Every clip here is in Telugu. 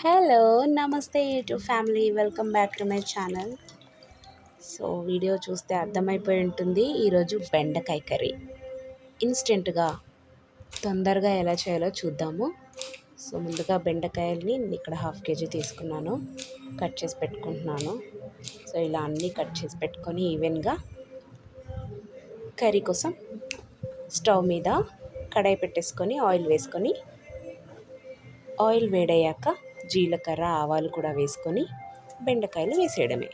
హలో నమస్తే YouTube family, welcome back to my channel. So video చూస్తే అర్థమైపోయి ఉంటుంది. ఈరోజు బెండకాయ కర్రీ ఇన్స్టెంట్గా తొందరగా ఎలా చేయాలో చూద్దాము. సో ముందుగా బెండకాయల్ని ఇక్కడ 1/2 కేజీ తీసుకున్నాను, కట్ చేసి పెట్టుకుంటున్నాను. సో ఇలా అన్నీ కట్ చేసి పెట్టుకొని ఈవెన్గా కర్రీ కోసం స్టవ్ మీద కడాయి పెట్టేసుకొని ఆయిల్ వేసుకొని, ఆయిల్ వేడయ్యాక జీలకర్ర ఆవాలు కూడా వేసుకొని బెండకాయలు వేసేయడమే.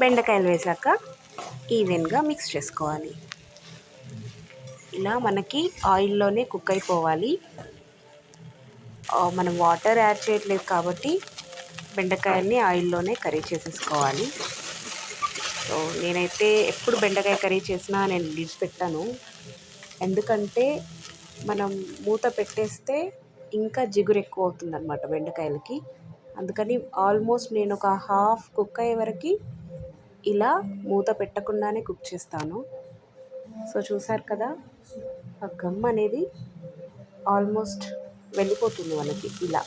బెండకాయలు వేసాక ఈవెన్గా మిక్స్ చేసుకోవాలి. ఇలా మనకి ఆయిల్లోనే కుక్ అయిపోవాలి. మనం వాటర్ యాడ్ చేయట్లేదు కాబట్టి బెండకాయల్ని ఆయిల్లోనే కర్రీ చేసేసుకోవాలి. సో నేనైతే ఎప్పుడు బెండకాయ కర్రీ చేసినా నేను లిడ్ పెట్టాను, ఎందుకంటే మనం మూత పెట్టేస్తే ఇంకా జిగురు ఎక్కువ అవుతుంది అనమాట బెండకాయలకి. అందుకని ఆల్మోస్ట్ నేను ఒక హాఫ్ కుక్ అయ్యే వరకు ఇలా మూత పెట్టకుండానే కుక్ చేస్తాను. సో చూసారు కదా, ఆ గమ్ అనేది ఆల్మోస్ట్ వెళ్ళిపోతుంది మనకి. ఇలా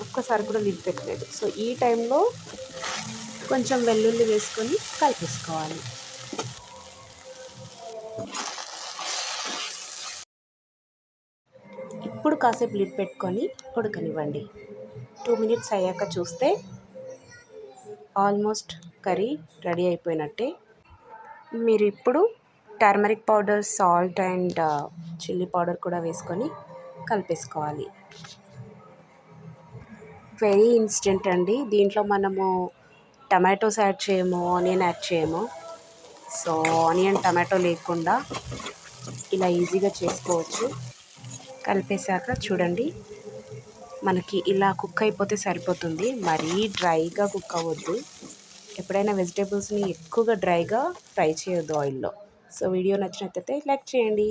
ఒక్కసారి కూడా లిడ్ పెట్టలేదు. సో ఈ టైంలో కొంచెం వెల్లుల్లి వేసుకొని కలిపేసుకోవాలి. ఇప్పుడు కాసేపు లిడ్ పెట్టుకొని ఉడకనివ్వండి. 2 మినిట్స్ అయ్యాక చూస్తే ఆల్మోస్ట్ కర్రీ రెడీ అయిపోయినట్టే. మీరు ఇప్పుడు turmeric powder, salt and chilli powder కూడా వేసుకొని కలిపేసుకోవాలి. వెరీ ఇన్స్టెంట్ అండి. దీంట్లో మనము టమాటోస్ యాడ్ చేయము, ఆనియన్ యాడ్ చేయము. సో ఆనియన్ టమాటో లేకుండా ఇలా ఈజీగా చేసుకోవచ్చు. కలిపేశాక చూడండి, మనకి ఇలా కుక్ అయిపోతే సరిపోతుంది. మరీ డ్రైగా కుక్ అవ్వద్దు. ఎప్పుడైనా వెజిటేబుల్స్ని ఎక్కువగా డ్రైగా ఫ్రై చేయొద్దు ఆయిల్లో. సో వీడియో నచ్చినట్లయితే లైక్ చేయండి.